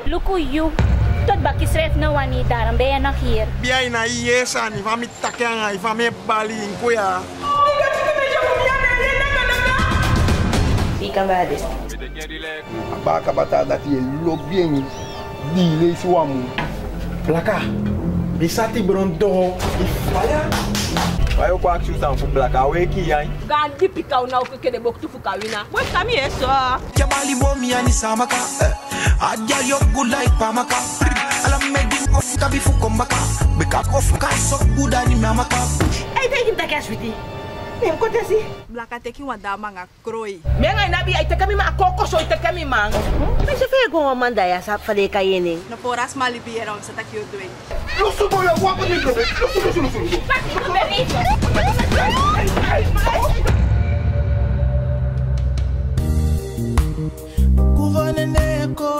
Look hoe you. Tot bakje schrijft nou aan niet, daarom ben je nog hier. Bien na yes aan, van mijn takken, van mijn bali in koya. Ikan badis. Baka batata die look bien. Die lees wamu. Plaka. Bisati brondo. Ifaya. Why you quack shoes down for black? I wake you. Gan dipika una ukeke book to fukawina. What come here, sir? Yabali bomi ani samaka. Adya yo good like pamaka. Alam meding of kabi fukomaka. Beka of ka so good ani mamaka. Hey, take him the cash with you. Nem kontesi. Blaka teki wa dama nga kroi. Menga inabi ay teka mi ma akoko so teka mi mang. May sa fego nga mandaya sa pali kayening. No poras malibiera sa takyo doing. Lusu boya guapo ni bro. Lusu. Kuvaneneko